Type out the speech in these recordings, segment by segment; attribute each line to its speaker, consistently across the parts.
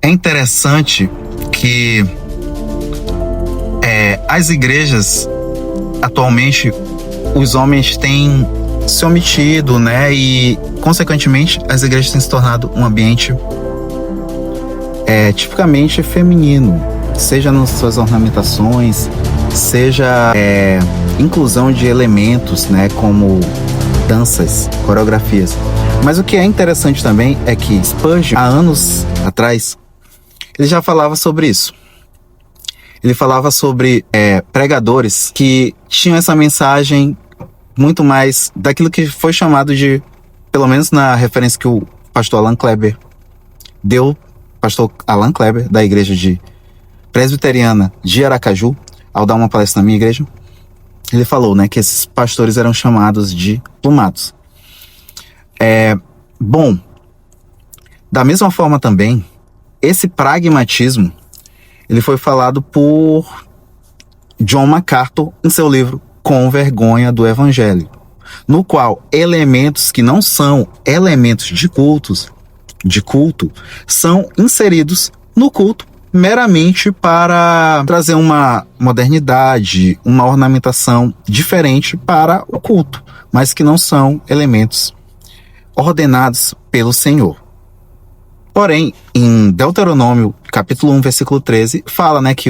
Speaker 1: É interessante que as igrejas, atualmente, os homens têm se omitido, né? E, consequentemente, as igrejas têm se tornado um ambiente tipicamente feminino, seja nas suas ornamentações, seja inclusão de elementos, né? Como danças, coreografias. Mas o que é interessante também é que Spurgeon, há anos atrás, ele já falava sobre isso. Ele falava sobre pregadores que tinham essa mensagem muito mais daquilo que foi chamado de, pelo menos na referência que o pastor Alan Kleber deu, pastor Alan Kleber, da igreja de presbiteriana de Aracaju, ao dar uma palestra na minha igreja, ele falou, né, que esses pastores eram chamados de plumados. Bom, da mesma forma também, esse pragmatismo, ele foi falado por John MacArthur em seu livro Com Vergonha do Evangelho, no qual elementos que não são elementos de culto, são inseridos no culto meramente para trazer uma modernidade, uma ornamentação diferente para o culto, mas que não são elementos ordenados pelo Senhor. Porém, em Deuteronômio, capítulo 1, versículo 13, fala, né, que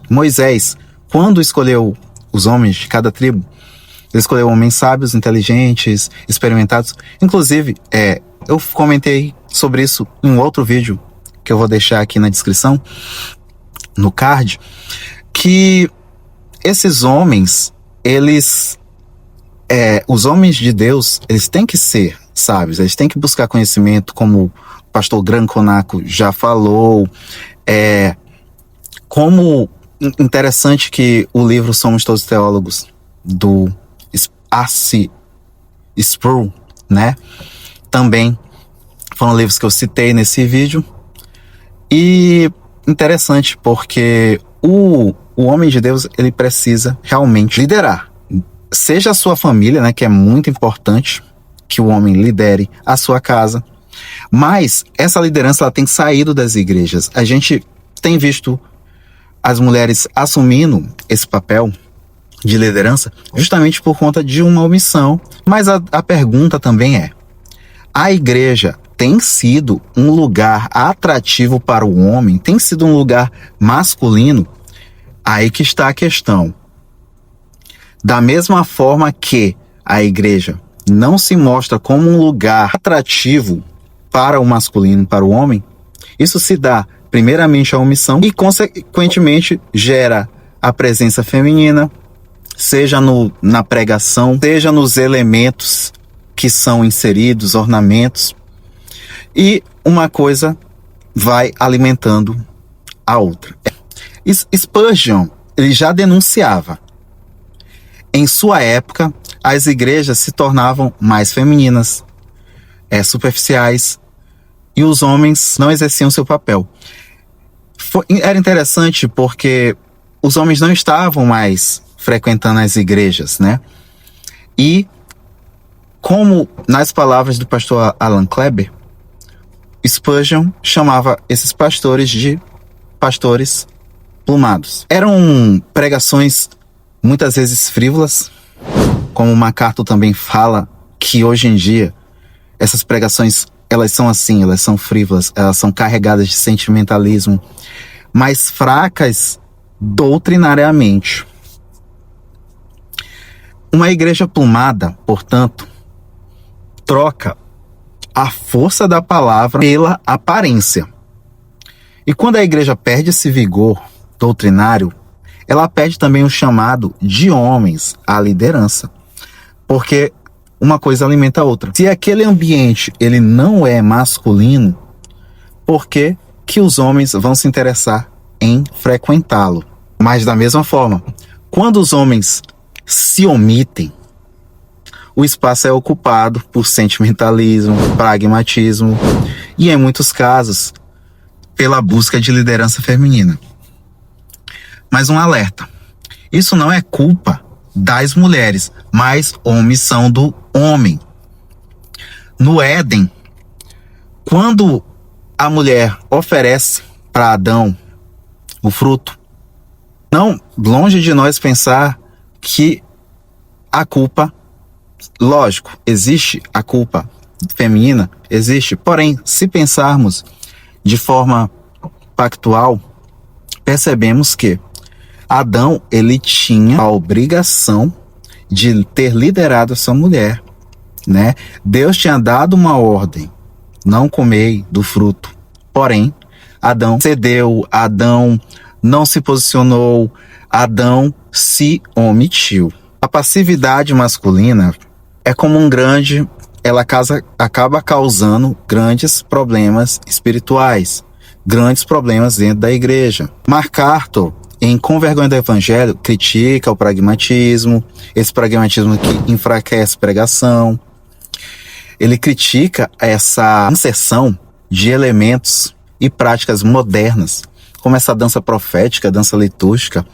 Speaker 1: Moisés, quando escolheu os homens de cada tribo, ele escolheu homens sábios, inteligentes, experimentados. Inclusive, eu comentei sobre isso em um outro vídeo, que eu vou deixar aqui na descrição, no card, que esses homens, os homens de Deus, eles têm que ser sábios, eles têm que buscar conhecimento, como o pastor Gran Conaco já falou. Como interessante que o livro Somos Todos Teólogos, do R.C. Sproul, né? Também foram livros que eu citei nesse vídeo. E interessante porque o homem de Deus, ele precisa realmente liderar. Seja a sua família, né, que é muito importante que o homem lidere a sua casa. Mas essa liderança, ela tem saído das igrejas. A gente tem visto as mulheres assumindo esse papel de liderança justamente por conta de uma omissão. Mas a pergunta também é: a igreja tem sido um lugar atrativo para o homem? Tem sido um lugar masculino? Aí que está a questão. Da mesma forma que a igreja não se mostra como um lugar atrativo para o masculino, para o homem, isso se dá primeiramente à omissão e, consequentemente, gera a presença feminina, seja na pregação, seja nos elementos que são inseridos, ornamentos, e uma coisa vai alimentando a outra. Spurgeon, ele já denunciava. Em sua época, as igrejas se tornavam mais femininas, superficiais, e os homens não exerciam seu papel. Era interessante porque os homens não estavam mais frequentando as igrejas, né? E, como nas palavras do pastor Alan Kleber, Spurgeon chamava esses pastores de pastores plumados. Eram pregações muitas vezes frívolas, como o MacArthur também fala que hoje em dia essas pregações, elas são assim, elas são frívolas, elas são carregadas de sentimentalismo, mas fracas doutrinariamente. Uma igreja plumada, portanto, troca a força da palavra pela aparência. E quando a igreja perde esse vigor doutrinário, ela perde também o chamado de homens à liderança. Porque uma coisa alimenta a outra. Se aquele ambiente ele não é masculino, por que os homens vão se interessar em frequentá-lo? Mas da mesma forma, quando os homens se omitem, o espaço é ocupado por sentimentalismo, pragmatismo e, em muitos casos, pela busca de liderança feminina. Mas um alerta: isso não é culpa das mulheres, mas omissão do homem. No Éden, quando a mulher oferece para Adão o fruto, não, longe de nós pensar que a culpa, lógico, existe a culpa feminina, existe, porém, se pensarmos de forma pactual, percebemos que Adão, ele tinha a obrigação de ter liderado essa mulher, né? Deus tinha dado uma ordem, não comei do fruto, porém, Adão cedeu, Adão não se posicionou, Adão se omitiu. A passividade masculina é como ela acaba causando grandes problemas espirituais, grandes problemas dentro da igreja. MacArthur, em Com Vergonha do Evangelho, critica o pragmatismo, esse pragmatismo que enfraquece a pregação. Ele critica essa inserção de elementos e práticas modernas, como essa dança profética, dança litúrgica,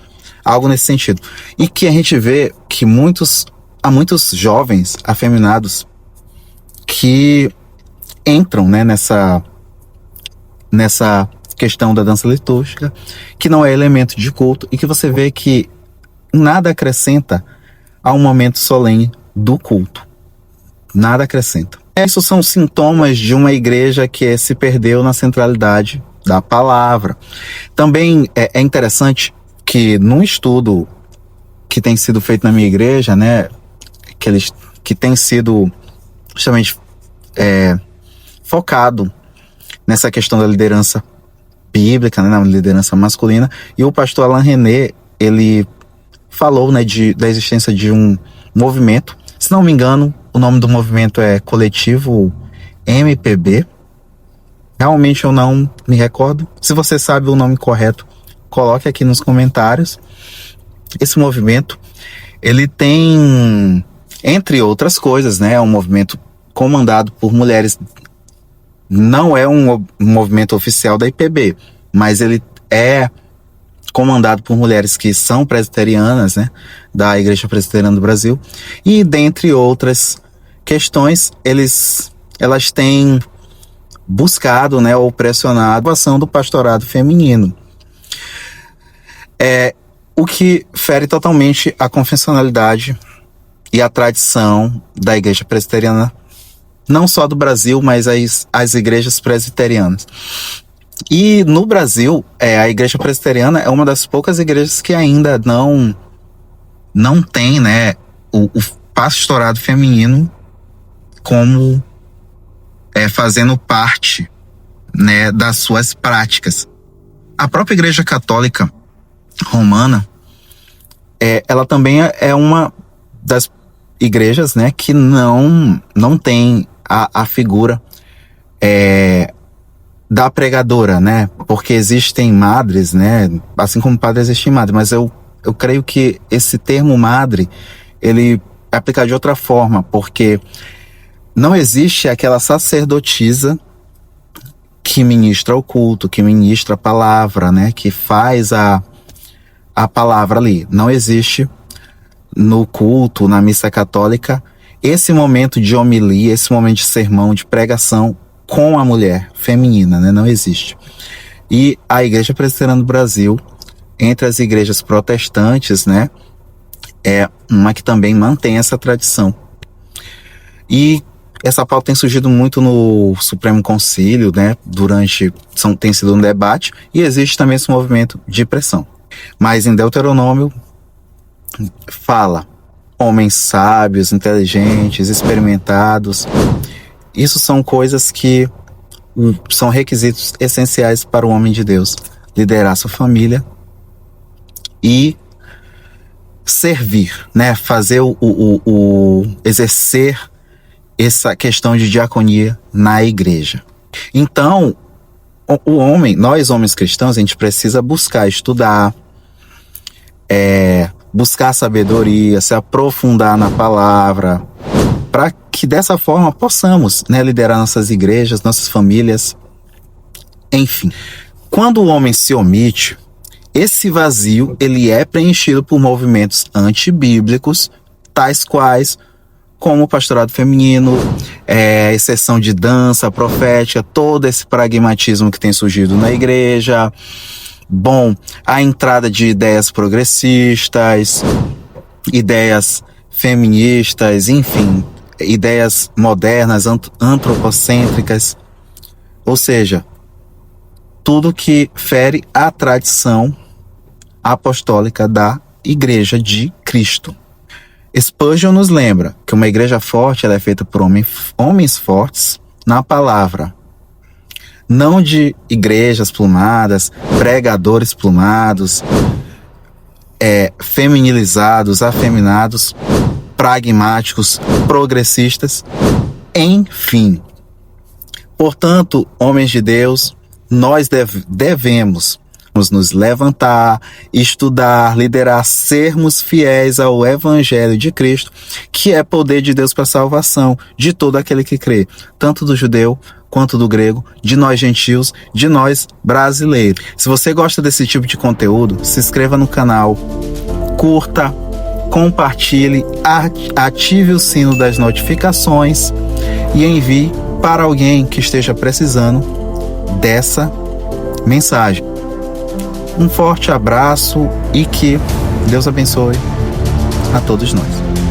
Speaker 1: algo nesse sentido. E que a gente vê que há muitos jovens afeminados que entram, né, nessa questão da dança litúrgica, que não é elemento de culto e que você vê que nada acrescenta ao momento solene do culto. Nada acrescenta. Esses são sintomas de uma igreja que se perdeu na centralidade da palavra. Também é interessante que num estudo que tem sido feito na minha igreja, né, que tem sido justamente focado nessa questão da liderança bíblica, né, na liderança masculina, e o pastor Alain René, ele falou, né, da existência de um movimento, se não me engano, o nome do movimento é Coletivo MPB, realmente eu não me recordo, se você sabe o nome correto, coloque aqui nos comentários. Esse movimento, ele tem, entre outras coisas, né, um movimento comandado por mulheres, não é um movimento oficial da IPB, mas ele é comandado por mulheres que são presbiterianas, né, da Igreja Presbiteriana do Brasil, e dentre outras questões, elas têm buscado, né, ou pressionado a ação do pastorado feminino. O que fere totalmente a confessionalidade e a tradição da Igreja Presbiteriana, não só do Brasil, mas as igrejas presbiterianas. E no Brasil, a Igreja Presbiteriana é uma das poucas igrejas que ainda não tem, né, o pastorado feminino como fazendo parte, né, das suas práticas. A própria Igreja Católica Romana, ela também é uma das igrejas, né, que não tem a figura da pregadora, né, porque existem madres, né, assim como padre existem madres, mas eu creio que esse termo madre, ele é aplicado de outra forma, porque não existe aquela sacerdotisa que ministra o culto, que ministra a palavra, né, que faz a palavra ali. Não existe no culto, na missa católica, esse momento de homilia, esse momento de sermão, de pregação com a mulher feminina, né? Não existe. E a Igreja Presbiteriana do Brasil, entre as igrejas protestantes, né, é uma que também mantém essa tradição. E essa pauta tem surgido muito no Supremo Concílio, né, tem sido um debate, e existe também esse movimento de pressão. Mas em Deuteronômio fala homens sábios, inteligentes, experimentados. Isso são coisas que são requisitos essenciais para o homem de Deus. Liderar sua família e servir, né? Fazer exercer essa questão de diaconia na igreja. Então, nós homens cristãos, a gente precisa buscar estudar, buscar sabedoria, se aprofundar na palavra, para que dessa forma possamos, né, liderar nossas igrejas, nossas famílias, enfim. Quando o homem se omite, esse vazio ele é preenchido por movimentos antibíblicos, tais quais como o pastorado feminino, exceção de dança profética, todo esse pragmatismo que tem surgido na igreja. Bom, a entrada de ideias progressistas, ideias feministas, enfim, ideias modernas, antropocêntricas, ou seja, tudo que fere a tradição apostólica da Igreja de Cristo. Spurgeon nos lembra que uma igreja forte ela é feita por homens fortes na palavra, não de igrejas plumadas, pregadores plumados, feminilizados, afeminados, pragmáticos, progressistas, enfim. Portanto, homens de Deus, nós devemos nos levantar, estudar, liderar, sermos fiéis ao Evangelho de Cristo, que é poder de Deus para a salvação de todo aquele que crê, tanto do judeu quanto do grego, de nós gentios, de nós brasileiros. Se você gosta desse tipo de conteúdo, se inscreva no canal, curta, compartilhe, ative o sino das notificações e envie para alguém que esteja precisando dessa mensagem. Um forte abraço e que Deus abençoe a todos nós.